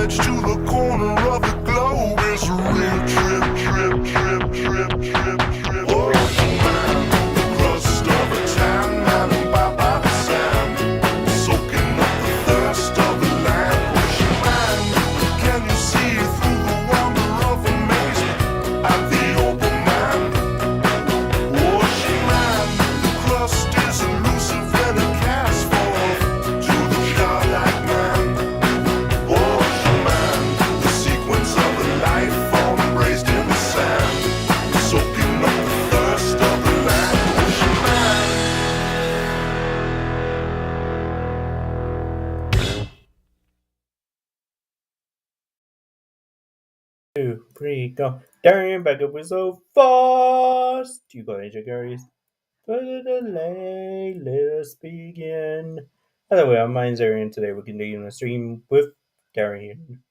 edge to the corner of the globe. It's a real trip. Oh, the crust of a tan man and by the sand, soaking up the thirst of the land. Ocean man, can you see through the wonder of amazement at the open man? Ocean man, the crust is elusive and it casts forth to the childlike man. Ocean man, the sequence of the life form embraced in the sand, soaking up the thirst of the land. Ocean man. 2, 3, go. Darian, back up with so fast. You got it, guys. For the delay, let us begin. Hello, I'm Darian. Today we're continuing a stream with Darian.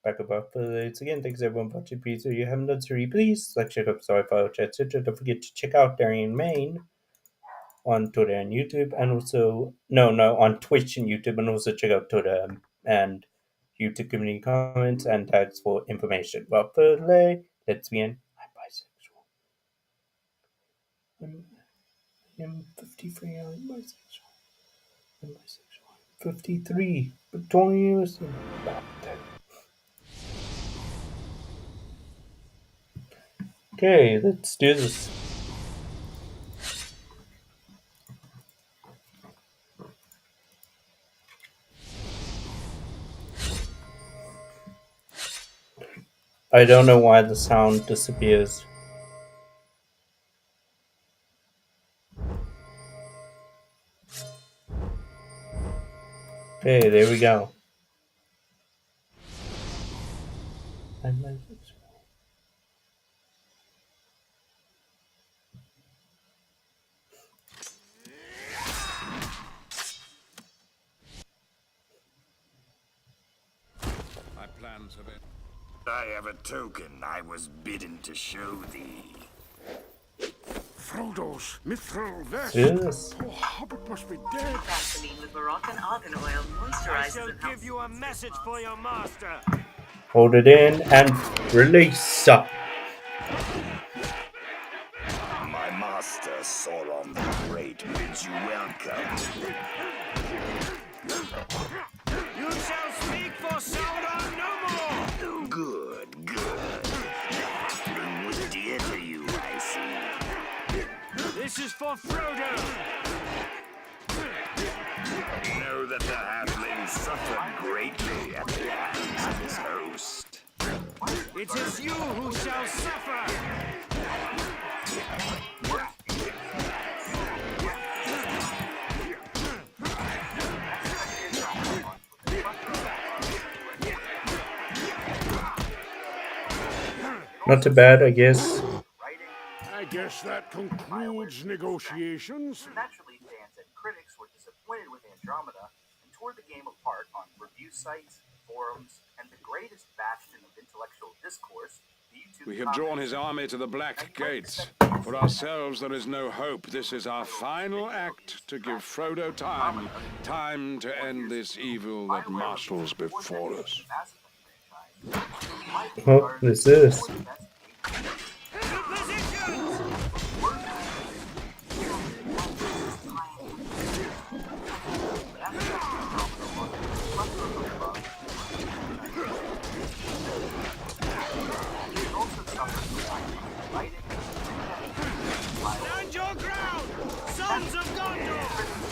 Back up for the again. Thanks everyone for watching. Please, if you haven't done so, please like, check up, sorry, follow, chat, etc. Don't forget to check out Darian Main on Twitter and YouTube, and also on Twitch and YouTube, and also check out Twitter and YouTube community comments and tags for information. But for today, let's begin. I'm bisexual. I'm 53. I'm bisexual. I'm bisexual. I'm 53. But 20 years. Okay, let's do this. I don't know why the sound disappears. Okay, there we go. I'm bisexual. I have a token I was bidden to show thee. Frodo's mithril vest. Yes. Oh, Hobbit must be dead. Vaseline with Moroccan argan oil moisturizes shall and give helps you a message for your master. Hold it in and release. My master, Sauron the Great, bids you welcome. You shall speak for Sauron no more. Good. That thing was dear to you, I see. This is for Frodo. Know that the halfling suffered greatly at the hands of his host. It is you who shall suffer. Not too bad, I guess. I guess that concludes negotiations. Naturally, fans and critics were disappointed with Andromeda and tore the game apart on review sites, forums, and the greatest bastion of intellectual discourse, the YouTube We have drawn his army to the Black Gates. For ourselves, there is no hope. This is our final act to give Frodo time to end this evil that marshals before us. Oh, this is. Stand your ground, sons of Gondor,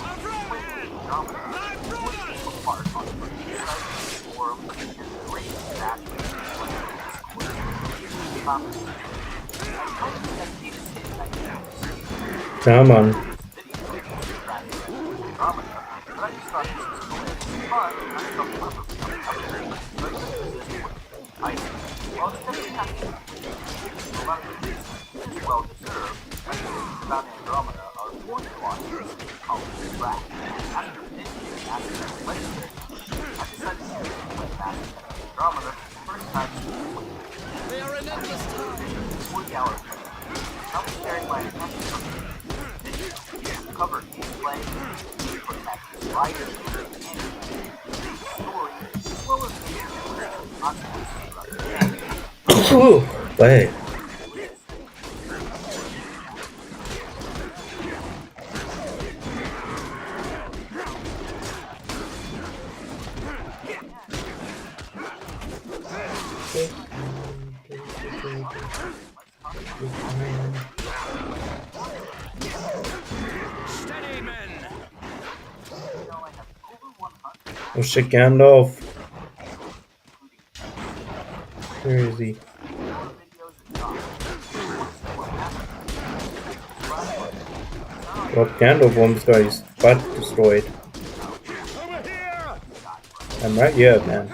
of Rohan, my brothers! Come on. Well deserved. About Andromeda are more nuanced called Black. After finishing after legendary, I decided to play back Andromeda first time. They are an endless time. 40 hours. I was carrying my attention from cover gameplay, protect riders, and story, as well as the Ooh, wait. Steady, men. Oh shit, Gandalf. Where is he? Well, Gandalf almost got his butt destroyed. Over here. I'm right here, man.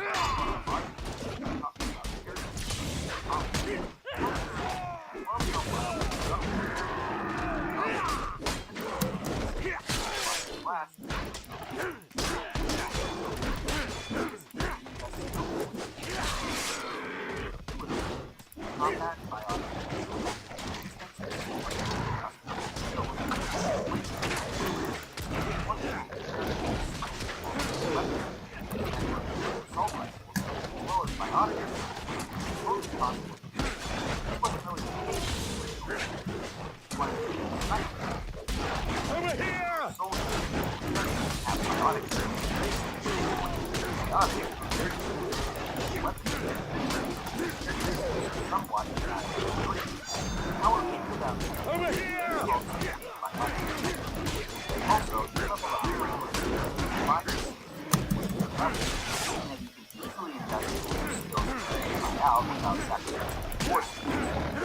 Over here. Over here.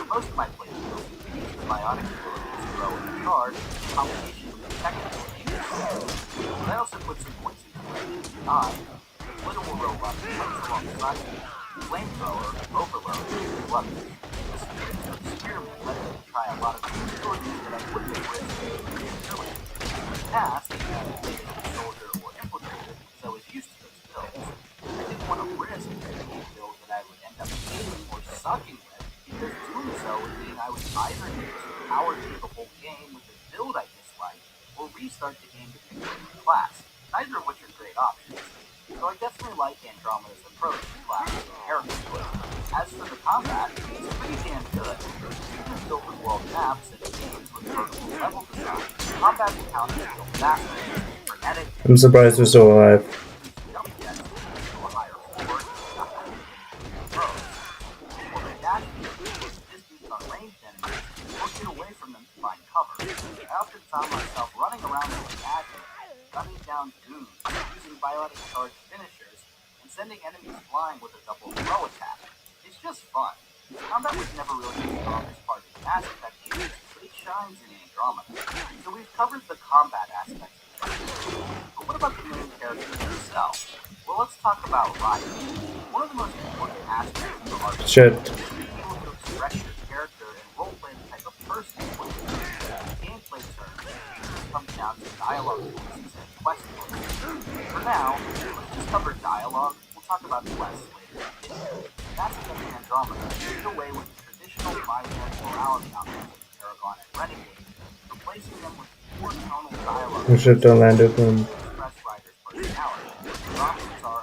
Most of my playthroughs use bionic abilities to grow and charge in combination with technical nature. I also put some points into it. Literal robot fights alongside me, flamethrower, overload, and weapons. This experiment led me to try a lot of new abilities that I wouldn't have risked doing. In the past, I played as a soldier or infiltrator because I was used to those builds. I didn't want to risk picking a build that I would end up hating or sucking with, because doing so would mean I would either need to power through the whole game with a build I dislike, or restart the game to pick a new class, neither of which are great options. So I definitely like Andromeda's approach to class and character choice. As for the combat, it's pretty damn good. Even with open world maps and games with vertical level design, combat encounters feel faster, frenetic, I'm surprised we're still alive. jump jets to a higher floor, throws. Or the dash distance on ranged enemies, or get away from them to find cover. I often found myself running around like a madman, gunning down dudes, using biotic charge finishers, and sending enemies flying with a double throw attack. It's just fun. Combat was never really the strongest part of the Mass Effect series, but it shines in Andromeda. So we've covered the combat aspects of the game. But what about the main characters themselves? Well, let's talk about Riot. One of the most important aspects of the RPG Shit. is being able to express your character and roleplay the type of person you want to be. Gameplay terms usually comes down to dialogue choices and quest points. For now, let's just cover dialogue. We'll talk about quests later. Mass Effect Andromeda did away with the traditional binary morality options of Paragon and Renegade, replacing them with more tonal dialogue We should have landed him. express Ryder's personality. The options are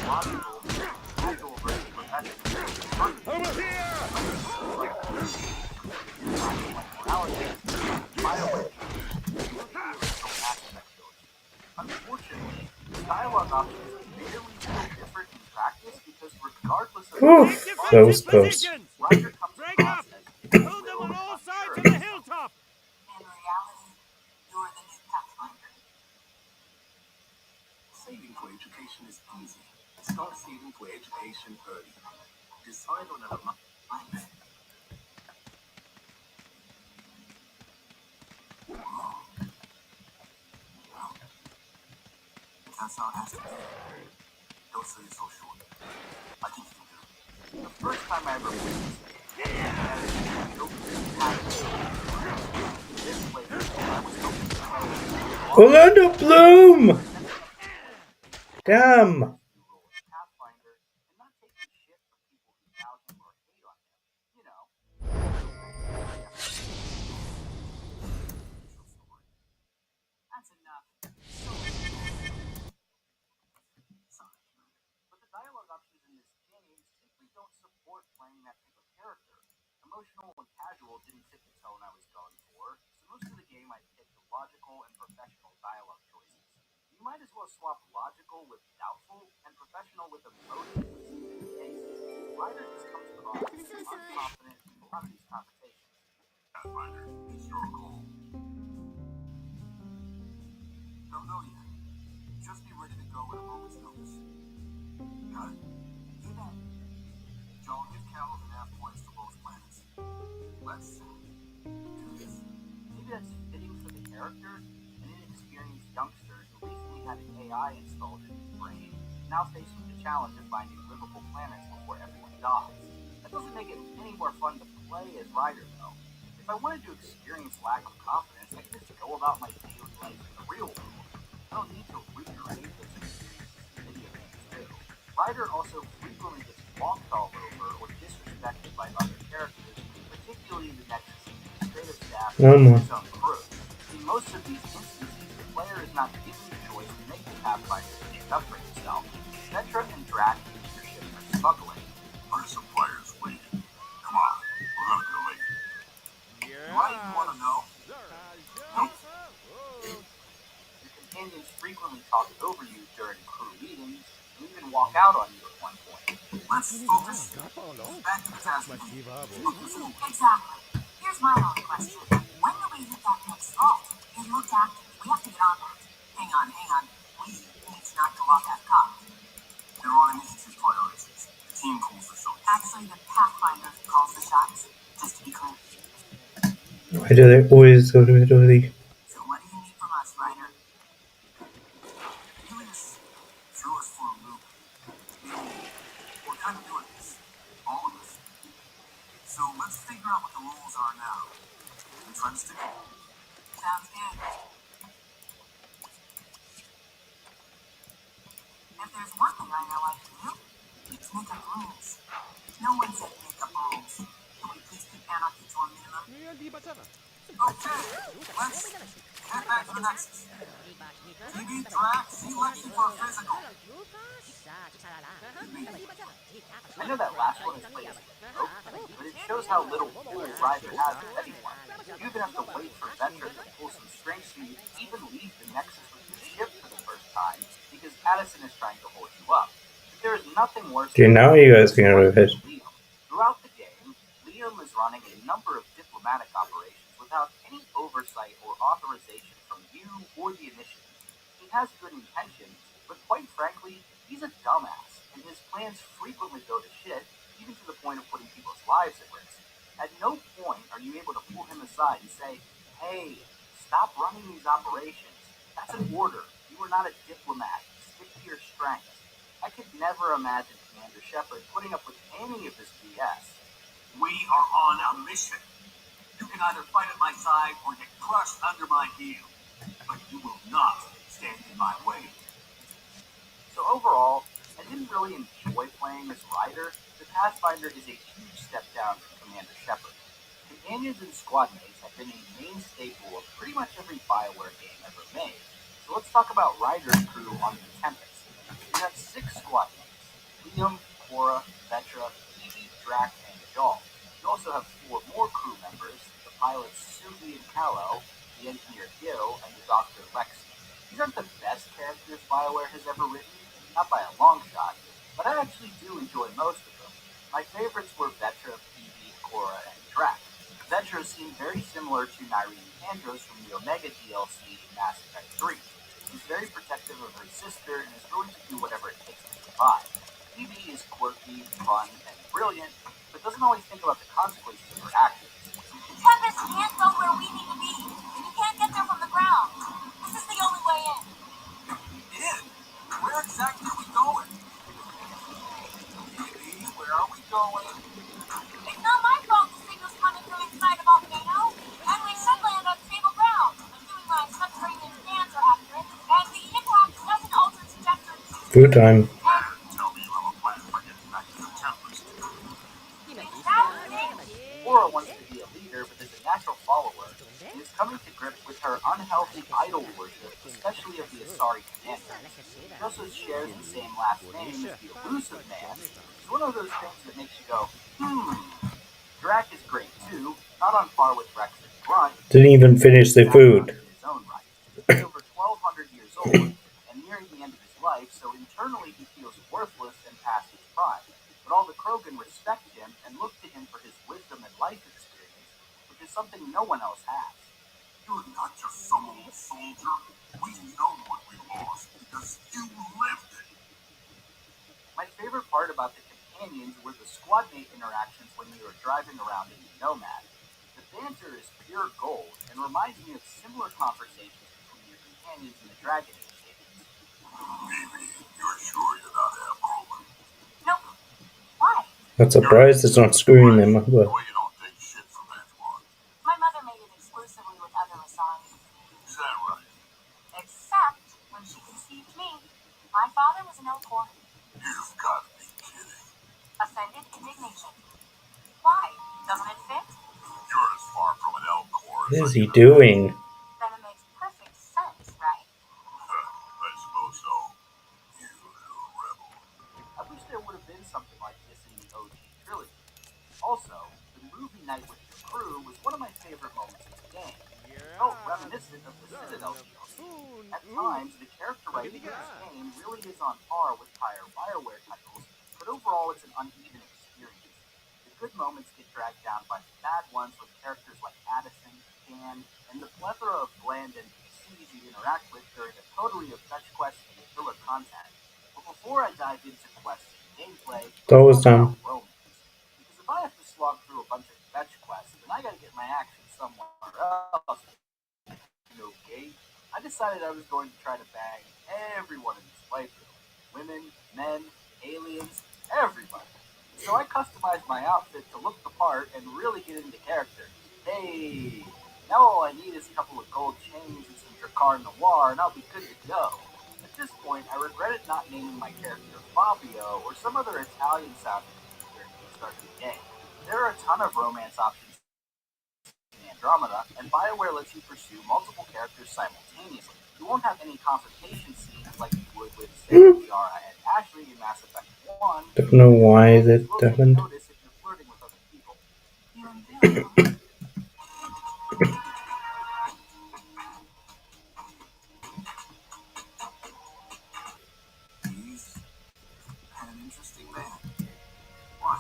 logical, casual versus professional. Over here. Unfortunately, dialogue options barely feel different in practice because regardless of Whew, that was close. Positions. Ryder comes Break across up. as Hold them on all sides of the hilltop. In reality, you're the new Pathfinder. Saving for education is easy. Start saving for education early. Decide on an amount. That's how it has to be. Don't sell yourself short. I think you can do it. The first time I ever played this playthrough, I was hoping to play Orlando Bloom! Damn! Pathfinder and not taking shit from people who doubt him or hate on him. You know. That's enough. Sorry. But the dialogue options in this game simply don't support playing that type of character. Emotional and casual didn't fit the tone I was going for, so most of the game I picked logical and professional dialogue choices. You might as well swap logical with doubtful and professional with emotionless. In this case, Ryder just comes across as unconfident in a lot of these conversations. Pathfinder, it's your call. Don't know yet. Just be ready to go at a moment's notice. Got it? You bet. Y'all give Cal the nav points for both planets. Let's do this. Maybe that's fitting for the character, an inexperienced youngster who recently had an AI installed in his brain, now faced with the challenge of finding livable planets before everyone dies. That doesn't make it any more fun to play as Ryder, though. If I wanted to experience lack of confidence, I could just go about my daily life in the real world. I don't need to recreate those experiences in video games, too. Ryder also frequently gets walked all over or disrespected by other characters, particularly the Nexus administrative staff and his own crew. In most of these instances, the player is not given the choice to make the Pathfinder stand up for himself. Vetra and Drac leadership are struggling. Our suppliers waiting. Come on, we're gonna be late. Why do you want to know? Nope. Your companions frequently talk over you during crew meetings and even walk out on you at one point. Let's focus. Back to the task. Exactly. Here's my own question. When do we hit that next vault? It looked active. We have to get on that. Hang on. We need to not go off that cuff. There are initiative priorities. The team calls the shots. Actually, the Pathfinder calls the shots. Just to be clear. Why do they always go to Italy? So what do you need from us, Ryder? Helios threw us for a loop. We're kind of doing this. All of us. So let's figure out what the rules are now. And try to stick to them. Sounds good. If there's one thing I know I can do, it's make up rules. No one said make up rules. Can we please keep anarchy to a minimum? Okay, let's get back to the Nexus. TB Drac, selection for physical. I know that last one is played as a joke, but it shows how little use Ryder has with anyone. You even have to wait for Vetra to pull some strings for you to even leave the Nexus with your ship for the first time, because Addison is trying to hold you up. But there is nothing worse Okay, now you guys can go ahead. Liam. Throughout the game, Liam is running a number of diplomatic operations without any oversight or authorization from you or the Initiative. He has good intentions, but quite frankly, he's a dumbass, and his plans frequently go to shit, even to the point of putting people's lives at risk. At no point are you able to pull him aside and say, hey, stop running these operations. That's an order. You are not a diplomat. Stick to your strengths. I could never imagine Commander Shepard putting up with any of this BS. We are on a mission. You can either fight at my side or get crushed under my heel. But you will not stand in my way. So overall, I didn't really enjoy playing as Ryder. The Pathfinder is a huge step down from Commander Shepard. Companions and squad mates have been a main staple of pretty much every BioWare game ever made. So let's talk about Ryder's crew on the Tempest. You have 6 squad mates: Liam, Cora, Vetra, Evie, Drac, and Jal. You also have 4 more crew members: the pilots Suvi and Callow, the engineer Gil, and the doctor Lexi. These aren't the best characters BioWare has ever written, not by a long shot, but I actually do enjoy most of them. My favorites were Vetra, Evie, Cora, and Drac. Vetra seemed very similar to Nyreen Andros from the Omega DLC in Mass Effect 3. She's very protective of her sister and is going to do whatever it takes to survive. Evie is quirky, fun, and brilliant, but doesn't always think about the consequences of her actions. Tempest can't go where we need to be. You can't get there from the ground. This is the only way in. In? Where exactly are we going? Evie, where are we going? It's not my fault the signal's coming from inside a volcano. And we should land on stable ground. Assuming my subterranean scans are accurate, and the impact doesn't alter trajectory. Good time. Tell me you have a plan for getting back to the Tempest. Cora wants to be a leader, but is a natural follower. In his coming to grips with her unhealthy idol worship, especially of the Asari commander. She also shares the same last name as the elusive man, which is one of those things that makes you go, Drac is great too, not on par with Rex and Grunt. Didn't even finish the food. In his own right. He's over 1,200 years old and nearing the end of his life, so internally he feels worthless and past his prime. But all the Krogan respect him and look to him for his wisdom and life experience, which is something no one else has. You're not just some old soldier. We know what we lost because you lived it. My favorite part about the companions were the squad mate interactions when we were driving around in the Nomad. The banter is pure gold and reminds me of similar conversations between your companions in the Dragon Age stations. Maybe you're sure you're not half Roman. Nope. Why? Not surprised it's not screwing them. But The way you don't take shit from anyone. My mother made it exclusively with other Asari. Is that right? Except when she conceived me. My father was an Elcor. You've got to be kidding. Offended indignation. Why? Doesn't it fit? You're as far from an Elcor what as is I he can doing? Then it makes perfect sense, right? I suppose so. You little rebel. I wish there would have been something like this in the OG trilogy. Also, the movie night with your crew was one of my favorite moments of the game. It felt reminiscent of the Citadel DLC. At times, the character writing in this game really is on par with prior BioWare titles, but overall it's an uneven experience. The good moments get dragged down by the bad ones with characters like Addison, Dan, and the plethora of bland NPCs you interact with during a coterie of fetch quests and filler content. But before I dive into quests and gameplay, That was let's talk dumb. about romance. Because if I have to slog through a bunch of fetch quests, then I gotta get my action somewhere else. Okay, I decided I was going to try to bang everyone in this playthrough. Women, men, aliens, everybody. So I customized my outfit to look the part and really get into character. Hey, now all I need is a couple of gold chains and some Dracar Noir and I'll be good to go. At this point, I regretted not naming my character Fabio or some other Italian sounding character at the start of the game. There are a ton of romance options in Andromeda, and BioWare lets you pursue multiple characters simultaneously. You won't have any confrontation scenes like you would with, say, Yara and Ashley in Mass Effect 1. Don't know why And that you will take happened. notice if you're flirting with other people. You and Bill. He's an interesting man. Why?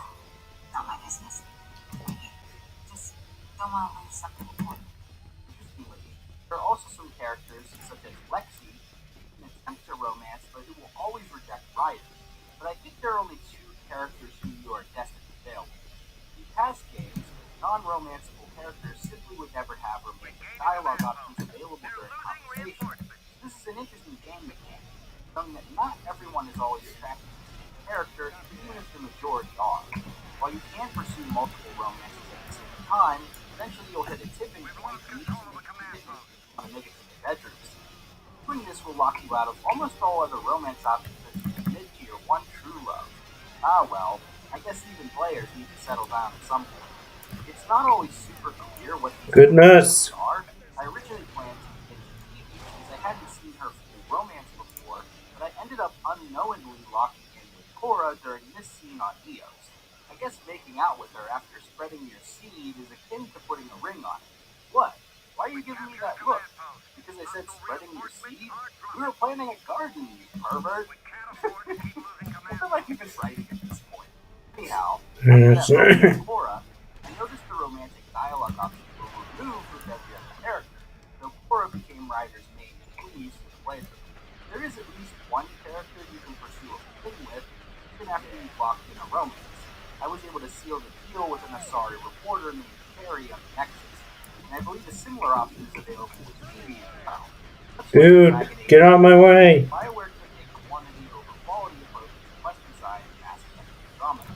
Not my business. Just don't want to lose something important. Interestingly, there are also some characters, such as Lexi, who can attempt to romance, but who will always reject Ryder. But I think there are only two characters who you are destined to fail with. In past games, non-romanceable characters simply would never have romantic dialogue options available during conversation. This is an interesting game mechanic, showing that not everyone is always attracted to the same character, even if the majority are. While you can pursue multiple romances at the same time, eventually you'll hit a tipping point and need to make a decision if you want to make it to the bedrooms. Doing this will lock you out of almost all other romance options as you commit to your one true love. Ah well, I guess even players need to settle down at some point. It's not always super clear what these Goodness. are. I originally planned to commit to Phoebe because I hadn't seen her full romance before, but I ended up unknowingly locking in with Cora during this scene on Eos. I guess making out with her after spreading your seed is akin to putting a ring on it. What? Why are you giving me that look? Because I said spreading your seed? We were planting a garden, you pervert. What am I even writing at this point? Anyhow, after that moment with Cora, I noticed the romantic dialogue options were removed with every other character, though Cora became Ryder's main squeeze for the playthrough. There is at least one character you can pursue a fling with, even after you've locked in a romance. I was able to seal the deal with an Asari reporter named Carrie on the Nexus, and I believe a similar option is available with Phoebe as well. Dude, get out of my way. BioWare took a quantity over quality approach to quest design in Mass Effect Andromeda.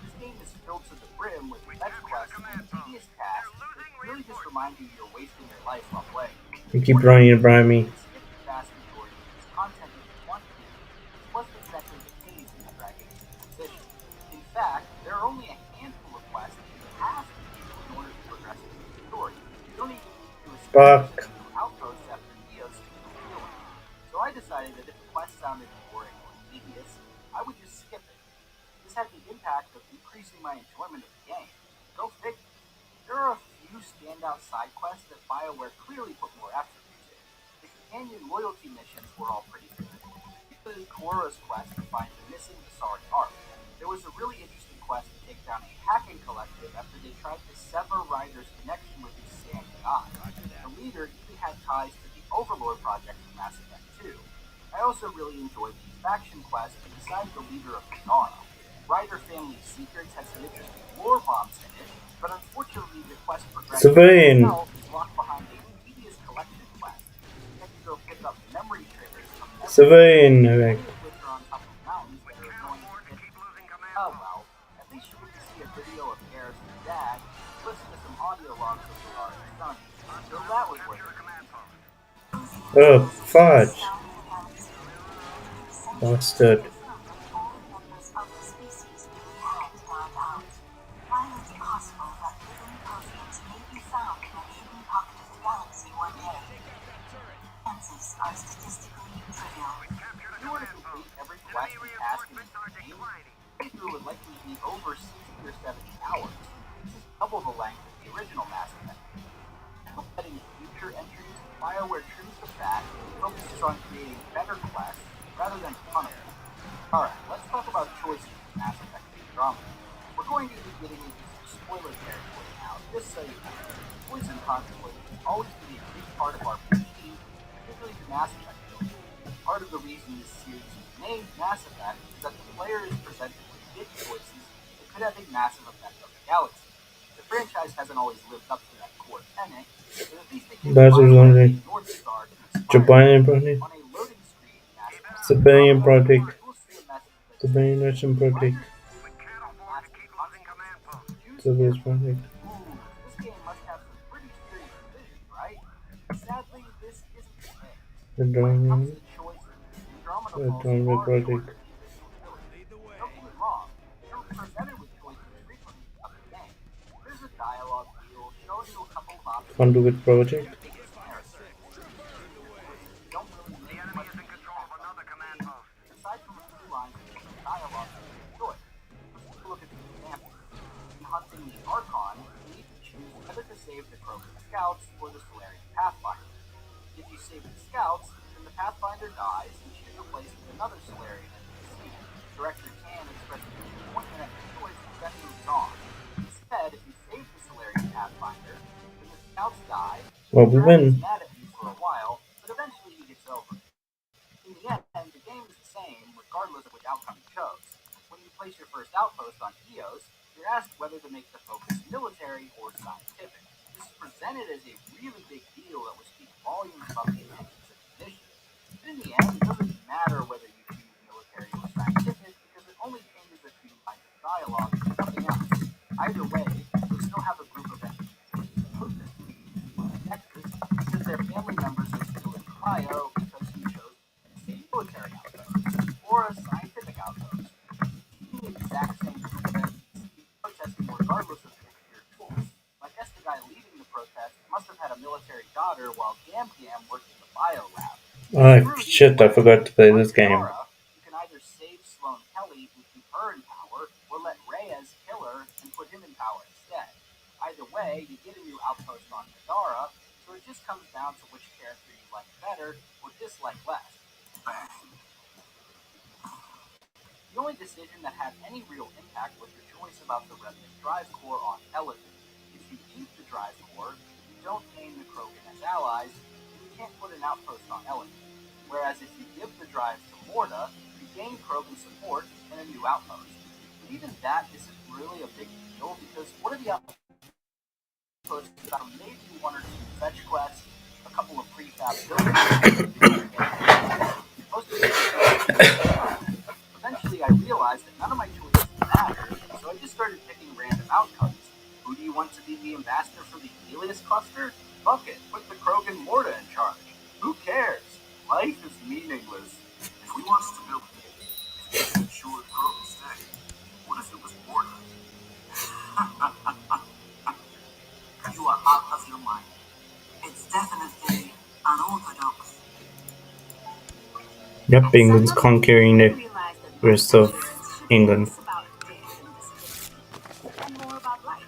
This game is filled to the brim with fetch quests and tedious tasks that really just remind you you're wasting your life while playing. You keep running and behind me. Skip the vast majority of this content if you want to, which wasn't exactly the case in the Dragon Age Inquisition. In fact, there are only a handful of quests that you have to do in order to progress through the story. You don't even need to Fuck. Outposts after Eos took the feeling. So I decided that if the quest sounded boring or tedious, I would just skip it. This had the impact of increasing my enjoyment of the game. Go figure. There are a few standout side quests that BioWare clearly put more effort into. The companion loyalty missions were all pretty good. Particularly Korra's quest to find the missing Asari arc. There was a really interesting quest to take down a hacking collective after they tried to sever Ryder's connection with his Sandy eye. The leader even had ties to the Overlord project from Mass Effect 2. I also really enjoyed the faction quest beside the leader of Kadara. Ryder Family Secrets has some interesting lore bombs in it, but unfortunately the quest progression Civilian. itself is locked behind a tedious collection quest. You have to go pick up memory triggers from Civilian. many of which are on top of mountains that are annoying to hit. Oh well, at least you get to see a video of Garrett's dad, listen to some audio logs of Laura's son, so that was worth it. Oh, fudge. Bastard. Are statistically trivial. If you were to complete every quest and task in the game, the playthrough would likely be over 60 or 70 hours. This is double the length of the original Mass Effect. I hope that in future entries, BioWare trims the fat and focuses on creating better quests rather than fun of them. Alright, let's talk about choices in Mass Effect Andromeda. We're going to be getting into some spoiler territory now, just so you know. Choice and consequence has always been a big part of RPG, particularly the Mass Effect build. Part of the reason this series is named Mass Effect is that the player is presented with big choices that could have a massive effect on the galaxy. The franchise hasn't always lived up to that core tenet, but at least they give That's BioWare a only North Star to aspire Japan to. project. On a loading screen in Mass Effect Civilian Andromeda, project. you'll see a message that Civilian says, Russian project. Ryder's decisions have lasting consequences. Choose Civilian carefully. project. Ooh, this game must have some pretty serious decisions, right? Sadly, this isn't the case. When it comes Andromeda. to choices, Andromeda falls Andromeda far short project. of the original trilogy. Don't get me wrong, you're presented with choices frequently throughout the game. There's a dialogue wheel showing you a couple of options Conduit and project. basic narrative. Your choices don't really make much of an impact on the game, aside from a few lines of dialogue that you enjoy. Let's take a look at some examples. In hunting the Archon, you need to choose whether to save the Krogan Scouts or the Solarian Pathfinder. If you save the Scouts, then the Pathfinder dies and she is replaced with another Solarian NPC. Director Tan expresses disappointment at the choice and then moves on. Instead, if you save the Solarian Pathfinder, then the Scouts die, Well, and we Drax is win. mad at you for a while, but eventually he gets over it. In the end, the game is the same regardless of which outcome you chose. When you place your first outpost on Eos, you're asked whether to make the focus military or scientific. This is presented as a really big deal that will speak volumes about the intentions of the mission. But in the end, it doesn't matter whether you choose military or scientific because it only changes a few lines of dialogue and nothing else. Either way, you'll still have a group of NPCs Texas because their family members are still in cryo because you chose a military outpost or a scientific outpost. The exact same group of NPCs protesting regardless of your choice. I guess the guy leading the protest must have had a military daughter while Gam Gam worked in the bio lab. Oh shit, I forgot to play this game. You can either save Sloane Kelly and keep her in power, or let Reyes kill her and put him in power instead. Either way, you get a new outpost on Kadara, so it just comes down to which character you like better or dislike less. The only decision that had any real impact was your choice about the Revenant Drive Core on Elegant. If you keep the Drive Core, you don't gain the Krogan as allies, and you can't put an outpost on Elegant. Whereas if you give the drives to Morta, you gain Krogan support and a new outpost. But even that isn't really a big deal because what are the outposts about maybe one or two fetch quests, a couple of prefab buildings, most of the Eventually I realized that none of my choices mattered, so I just started picking random outcomes. Who do you want to be the ambassador for the Helios cluster? Fuck it, put the Krogan Morta in charge. Who cares? Life is meaningless. If we wanted to build if we ensured Krogan stay, what if it was Morta? You are out of your mind. It's definitely Yep, England's conquering the rest of England. About addiction, disability, and more about life.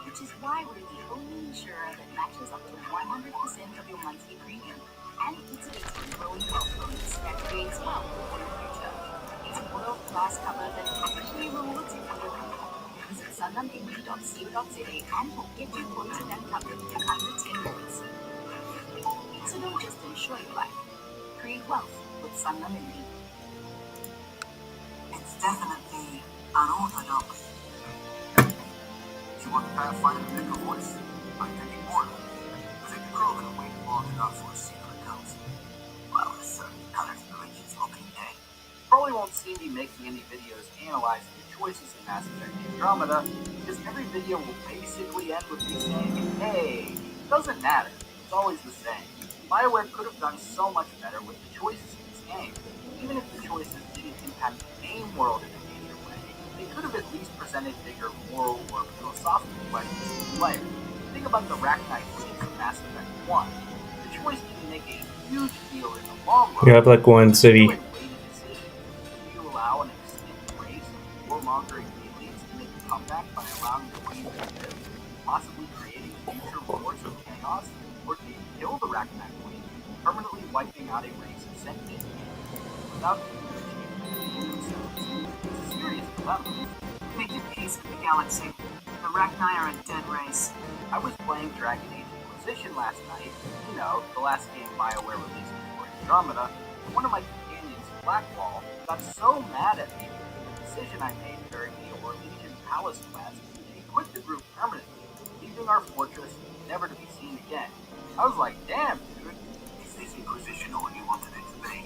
Which is why we're the only insurer that matches up to 100% of your monthly premium and activates ongoing health bonus that creates wealth for your future. It's world-class cover that actually rewards you for your company. Visit sunlumindy.co.za and we'll get you quotes and covered in under 10 minutes. So don't just insure your life. Create wealth with Sunlumindy. It's definitely unorthodox. You want the Pathfinder to make a voice? I'm thinking mortal. I think the girl can wait long enough for a secret council. Well, there's certainly colors and regions looking day. Probably won't see me making any videos analyzing the choices in Mass Effect Andromeda, because every video will basically end with me saying, hey, doesn't matter. It's always the same. BioWare could have done so much better with the choices in this game. Even if the choices didn't impact the game world in a major way, they could have at least presented bigger moral or philosophical questions to the player. Think about the Rachni fleet from Mass Effect 1. The choice didn't make a huge deal in the long run. You have like one city. Do you allow an extinct race of warmongering aliens to make a comeback by allowing the queen to live, possibly creating future wars of chaos? Or do you kill the Rachni queen, permanently wiping out a race of sentient beings without achieving themselves? It's a serious dilemma. Make your peace with the galaxy. The Rachni are a dead race. I was playing Dragon Age Inquisition last night, you know, the last game BioWare released before Andromeda. One of my companions, Blackwall, got so mad at me for the decision I made during the Orlesian Palace quest, he quit the group permanently, leaving our fortress never to be seen again. I was like, damn, dude. Is this Inquisition all you wanted it to be?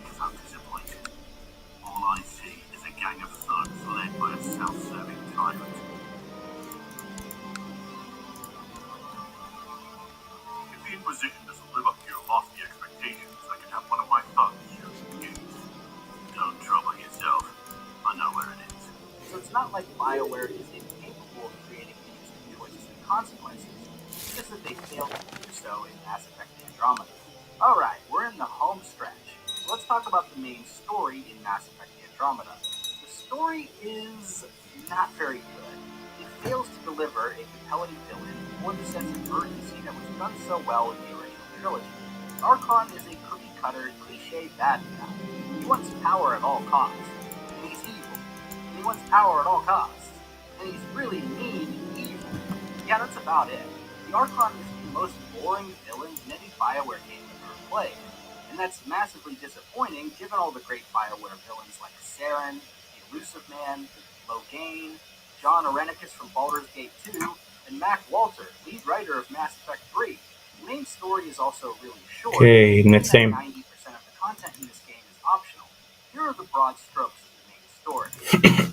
Because I'm disappointed. All I see is a gang of thugs led by a self-serving tyrant. If the Inquisition doesn't live up to your lofty expectations, I can have one of my thugs shoot the gates. Don't trouble yourself. I know where it is. So it's not like BioWare is incapable of creating interesting choices and consequences. It's just that they failed to do so in Mass Effect Andromeda. Alright, we're in the home stretch. So let's talk about the main story in Mass Effect Andromeda. The story is not very good. It fails to deliver a compelling villain or the sense of urgency that was done so well in the original trilogy. Archon is a cookie-cutter, cliche bad guy. He wants power at all costs, and he's evil. And he wants power at all costs, and he's really mean and evil. Yeah, that's about it. The Archon is the most boring villain in any BioWare game I've ever played, and that's massively disappointing given all the great BioWare villains like Saren, the Elusive Man, Loghain, John Arenicus from Baldur's Gate 2, and Mac Walter, lead writer of Mass Effect 3. The main story is also really short. Okay, next time. 90% of the content in this game is optional. Here are the broad strokes of the main story.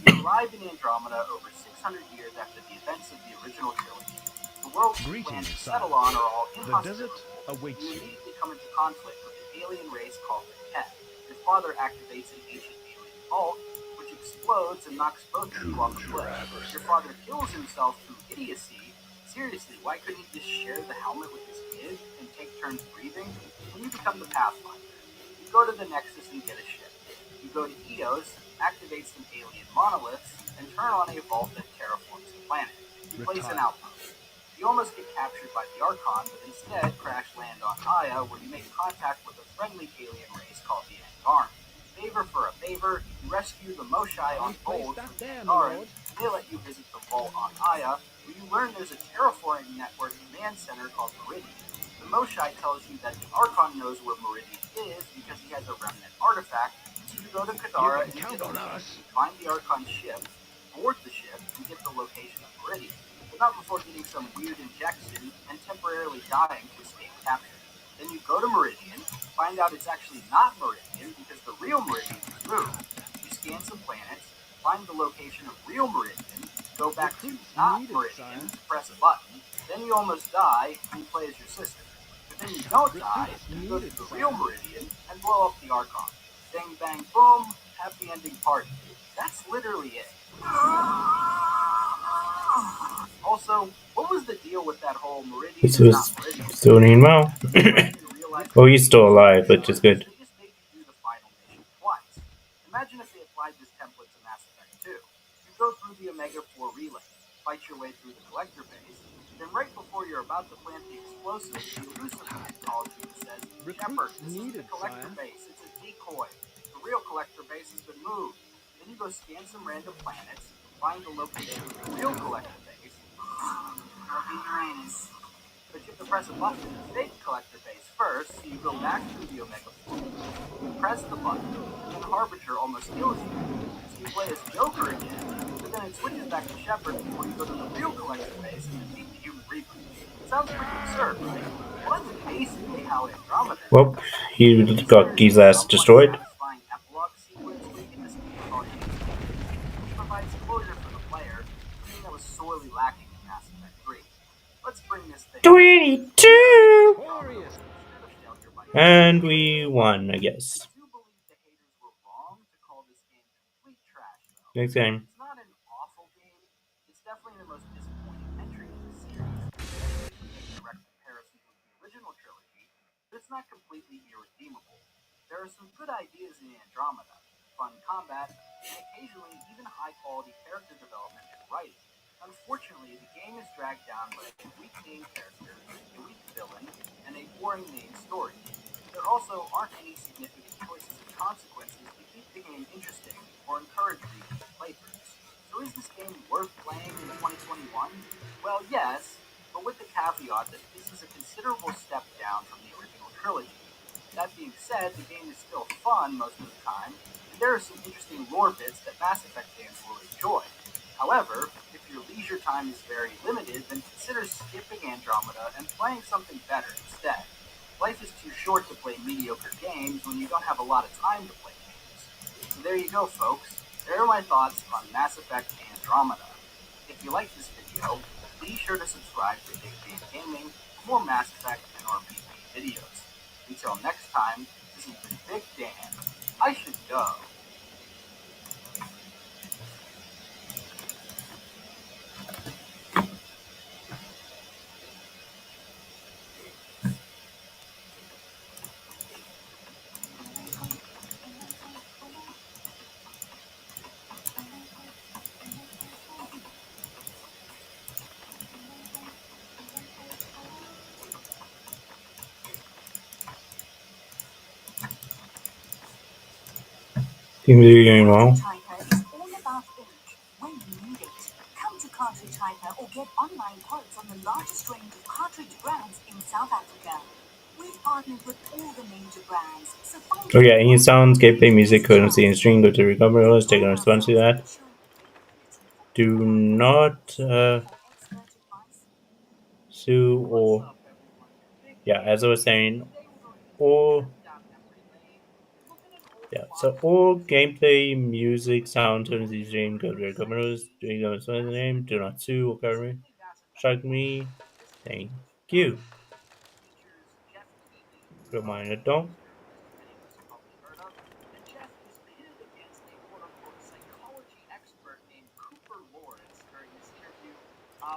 You arrive in Andromeda over 600 years after the events of the original trilogy. The world you plan to settle on are all inhospitable. You immediately come into conflict with an alien race called the Ket. Your father activates an ancient alien vault, which explodes and knocks both of you off the cliff. Your father kills himself through idiocy. Seriously, why couldn't he just share the helmet with his kid and take turns breathing? When you become the Pathfinder, you go to the Nexus and get a ship. You go to Eos, activate some alien monoliths, and turn on a vault that terraforms the planet. You place an outpost. You almost get captured by the Archon, but instead crash land on Aya, where you make contact with a friendly alien race called the Angaran. Favor for a favor, you rescue the Moshai on Bold from the Angaran. They let you visit the vault on Aya, where you learn there's a terraforming network command center called Meridian. The Moshai tells you that the Archon knows where Meridian is because he has a remnant artifact, so you go to Kadara and find the Archon ship, board the ship, and get the location of Meridian, but not before getting some weird injection and temporarily dying to escape capture. Then you go to Meridian, find out it's actually not Meridian because the real Meridian is moved. You scan some planets, find the location of real Meridian, go back to not Meridian to press a button, then you almost die and you play as your sister. But then you don't die, you go to the real Meridian and blow up the Archon. Bang, bang, boom, happy ending party. That's literally it. Also, what was the deal with that whole Meridian This was not Meridian? still doing well. Oh, he's still alive, which is good. They just made you do the final template to Mass Effect 2. You go through the Omega 4 relay, fight your way through the collector base, then right before you're about to plant the explosive, the elusive man calls you and says, Shepard, this is the collector base. It's a decoy. The real collector base has been moved. Then you go scan some random planets, find the location of the real collector base. It'll be Uranus. But you have to press a button in the fake collector base first, so you go back through the Omega 4. You press the button, and Harbinger almost kills you. So you play as Joker again, but then it switches back to Shepard before you go to the real collector base and defeat the human Reaper. Sounds pretty absurd, right? Well, that's basically how Andromeda. Well, he got his ass destroyed. Satisfying epilogue sequence where you get to speak with all your teammates, which provides closure for the player, something that was sorely lacking in Mass Effect 3. Let's bring this thing 22! Glorious. instead of failure by And we won, I guess. I do believe the haters were wrong to call this game complete trash, though. Next game. It's not an awful game. It's definitely the most disappointing entry in the series, especially if you make direct comparisons with the original trilogy, but it's not completely irredeemable. There are some good ideas in Andromeda, fun combat, and occasionally even high-quality character development and writing. Unfortunately, the game is dragged down by a weak main character, a weak villain, and a boring main story. There also aren't any significant choices and consequences to keep the game interesting or encourage repeat playthroughs. So is this game worth playing in 2021? Well, yes, but with the caveat that this is a considerable step down from the original trilogy. That being said, the game is still fun most of the time, and there are some interesting lore bits that Mass Effect fans will enjoy. However, if your leisure time is very limited, then consider skipping Andromeda and playing something better instead. Life is too short to play mediocre games when you don't have a lot of time to play games. So there you go, folks. There are my thoughts on Mass Effect Andromeda. If you like this video, be sure to subscribe to Big Dan Gaming for more Mass Effect and RPG videos. Until next time, this has been Big Dan. I should go. Seems to be going well. Typer is all about ink when you need it. Come to Cartridge Typer or get online quotes on the largest range of cartridge brands in South Africa. We've partnered with all the major brands, so find Oh yeah, any sounds, gameplay, music, currency, and string, go to recovery host, take a response to that. Do not sue or yeah, as I was saying, all yeah, so all gameplay, music, sound, turns the stream, go to recovery host, doing the response name, do not sue or cover me. Strike me. Thank you. Reminder don't. And Jeff is pitted against a quote-unquote psychology expert named Cooper Lawrence during this interview,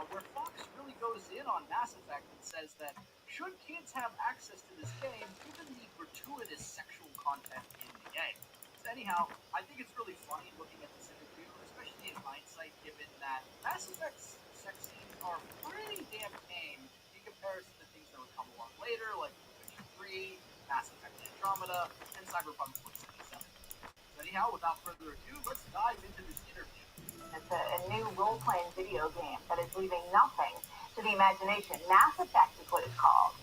where Fox really goes in on Mass Effect and says that should kids have access to this game given the gratuitous sexual content in the game? So anyhow, I think it's really funny looking at this interview, especially in hindsight, given that Mass Effect's sex scenes are pretty damn tame in comparison to things that would come along later, like Witcher 3, Mass Effect Andromeda, and Cyberpunk 2077. So anyhow, without further ado, let's dive into this interview. It's a new role-playing video game that is leaving nothing to the imagination. Mass Effect is what it's called.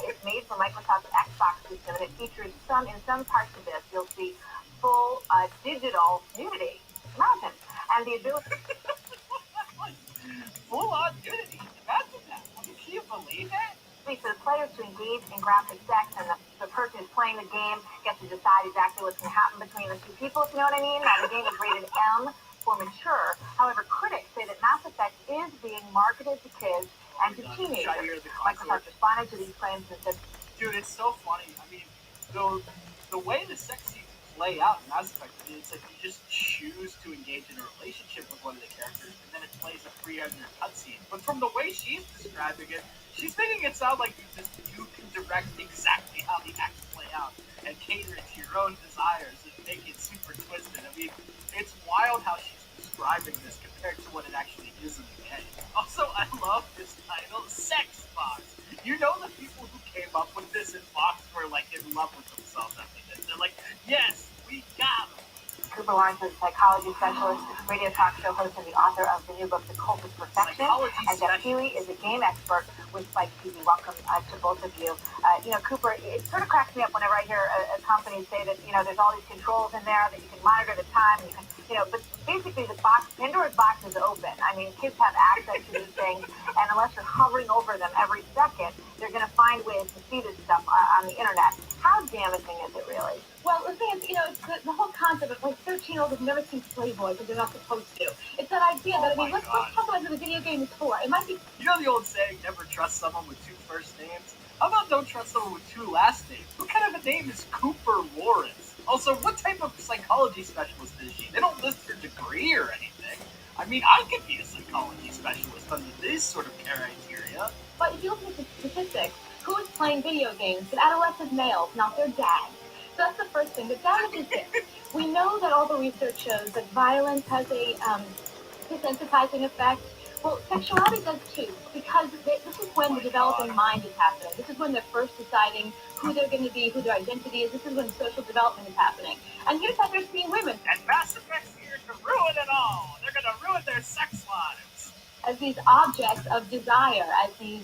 It's made for Microsoft's Xbox system, and it features in some parts of this, you'll see full digital nudity. Imagine. And the ability... Full-on nudity? Imagine that. I mean, can you believe it? For the players to engage in graphic sex, and the person who's playing the game gets to decide exactly what's going to happen between the two people, if you know what I mean. Now, the game is rated M for mature. However, critics say that Mass Effect is being marketed to kids and to teenagers. Microsoft responded to these claims and said, dude, it's so funny. I mean, the way the sex scenes play out in Mass Effect, I mean, it's like you just choose to engage in a relationship with one of the characters, and then it plays a pre-rendered cutscene. But from the way she's describing it, she's making it sound like you can direct exactly how the acts play out and cater it to your own desires and make it super twisted. I mean, It's wild how she's describing this compared to what it actually is in the game. Also, I love this title, Sex Box. You know the people who came up with this in Fox were like in love with themselves after this. They're like, yes, we got them. Cooper Lawrence is a psychology specialist, radio talk show host, and the author of the new book, The Cult of Perfection. And Jeff Healy is a game expert with Spike TV. Welcome to both of you. Cooper, it sort of cracks me up whenever I hear a company say that, there's all these controls in there, that you can monitor the time, and you can, but basically Pandora's box is open. I mean, kids have access to these things, and unless you're hovering over them every second, they're going to find ways to see this stuff on the internet. How damaging is it really? Well, the thing is, it's the whole concept of 13-year-olds have never seen Playboy because they're not supposed to. It's that idea that, let's talk about what the video game is for. It might be. You know the old saying, never trust someone with 2 first names? How about don't trust someone with 2 last names? What kind of a name is Cooper Lawrence? Also, what type of psychology specialist is she? They don't list her degree or anything. I mean, I could be a psychology specialist under this sort of criteria. But if you look at the statistics, who is playing video games? The adolescent males, not their dads. So that's the first thing. The damage is this. We know that all the research shows that violence has a desensitizing effect. Well, sexuality does too, because this is when the developing mind is happening. This is when they're first deciding who they're going to be, who their identity is. This is when social development is happening. And here's how they're seeing women. And Mass Effect's here to ruin it all. They're going to ruin their sex lives. As these objects of desire, as these.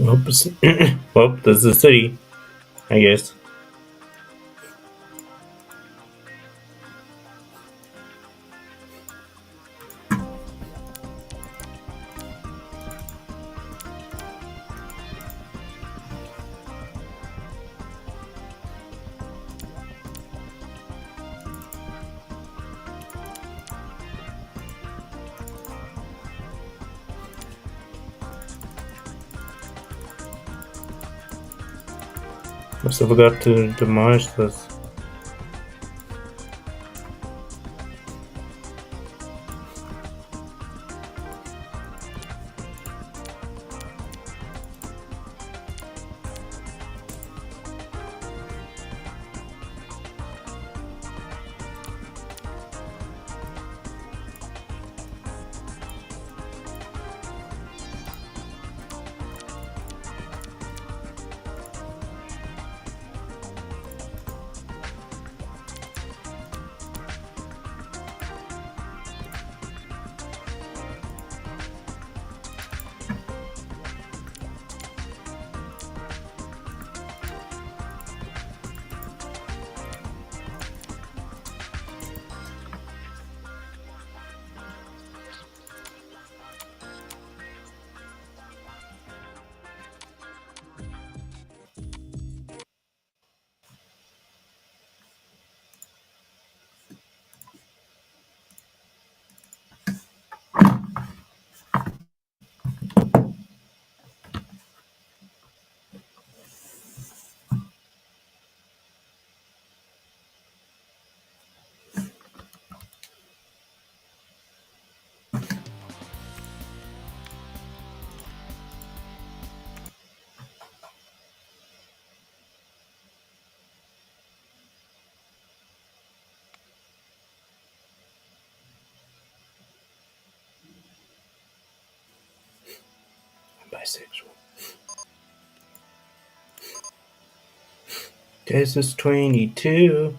Oops. Well, this is the city, I guess. Must have forgot to demolish this. Bisexual. This is 22.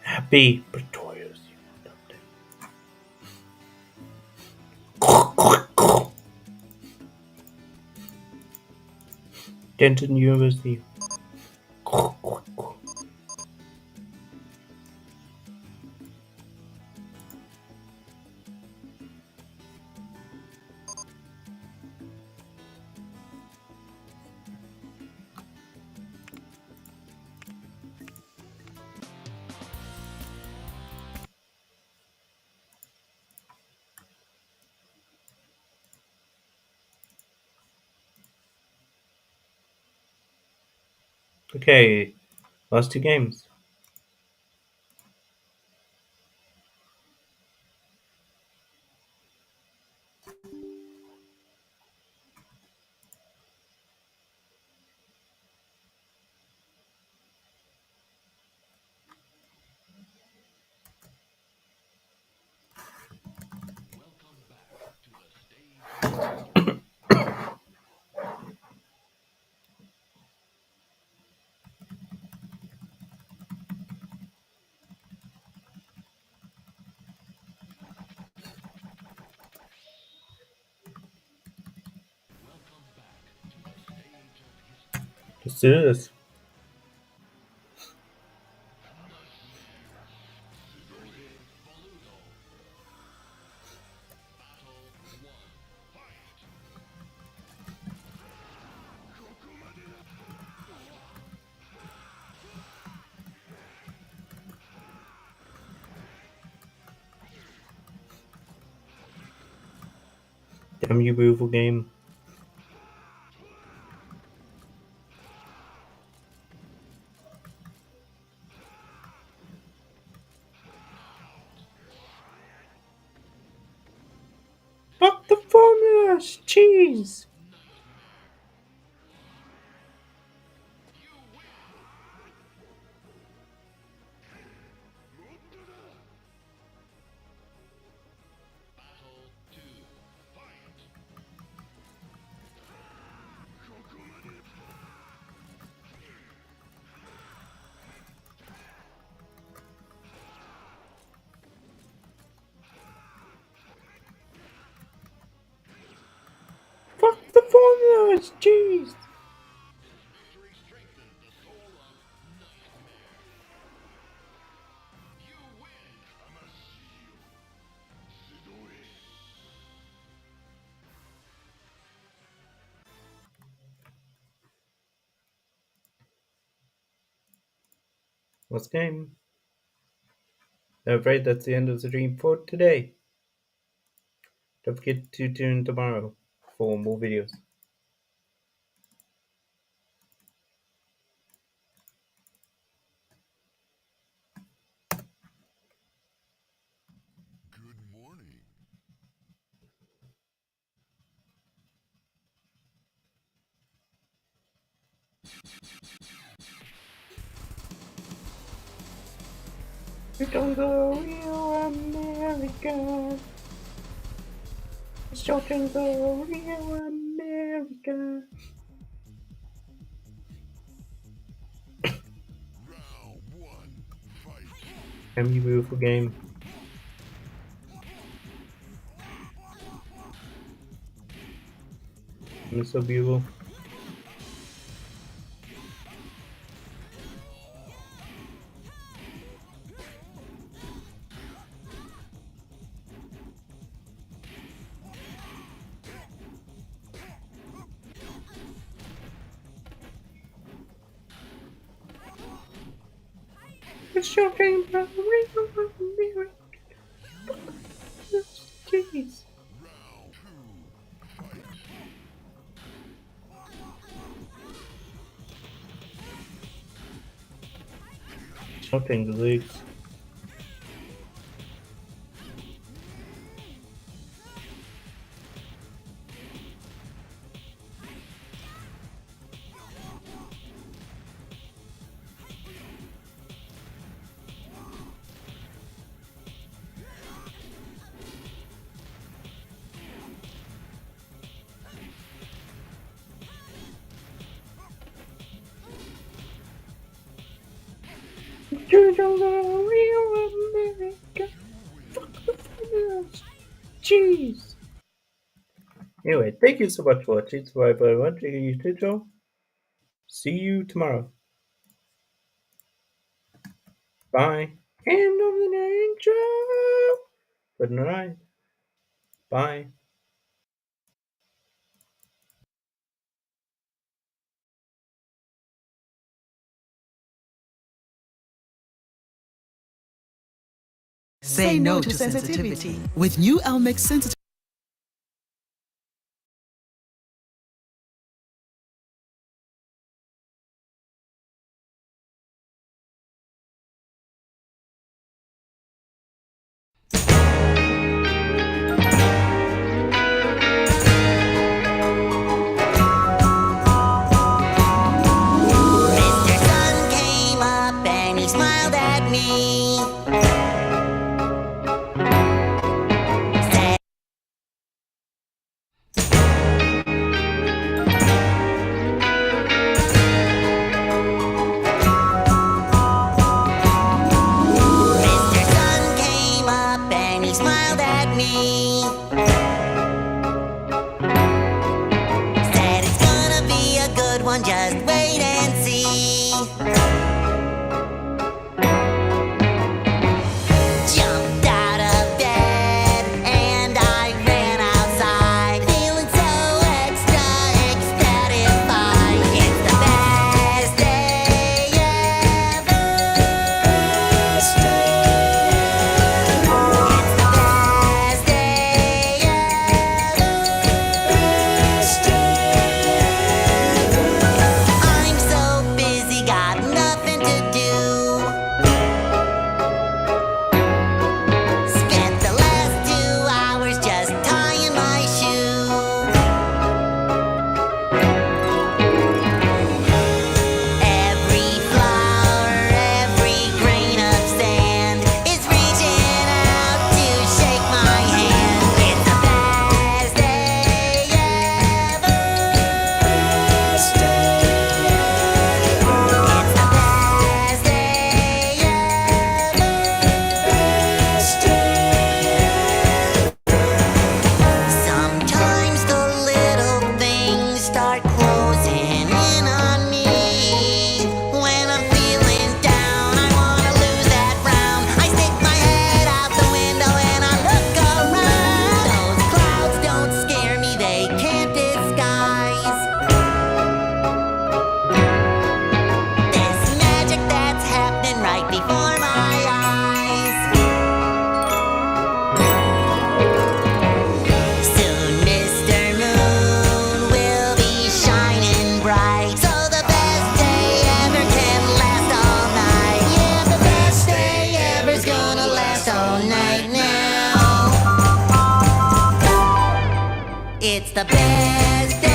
Happy Pretorius. Denton University. Okay, last two games. Let's do this. Damn you, beautiful game. Fuck the formulas! Cheese! Fuck the formulas! Cheese! Last game. I'm afraid that's the end of the stream for today. Don't forget to tune in tomorrow for more videos. Good morning. Here comes the real America. It's showing the real America. Round one, fight. Damn you, beautiful game. It's so beautiful. It's showing the real America. Jeez. Round two, fight. Showing the legs. Children are real America. Fuck the foreigners. Jeez. Anyway, thank you so much for watching. Survival I Want YouTube channel. See you tomorrow. Bye. End of the intro. Good night. Bye. Say no to sensitivity with new Elmex sensitive. Mr. Sun came up and he smiled at me. Said, Mr. Sun came up and he smiled at me. Said it's gonna be a good one, just wait and see. Jumped out of bed and I ran outside, feeling so extra ecstatified. It's the best day ever. It's the best day ever. I'm so busy, got nothing to do. Spent the last 2 hours just tying my shoe. Every flower, every grain of sand is reaching out to shake my hand. It's the best day ever. It's the best day ever. Sometimes the little things start closing in on me. When I'm feeling down, I wanna lose that round. I stick my head out the window and I look around. Those clouds don't scare me, they can't disguise this magic that's happening right before my eyes. Soon Mr. Moon will be shining bright, so the best day ever can last all night. Yeah, the best day ever's gonna last all night now. It's the best day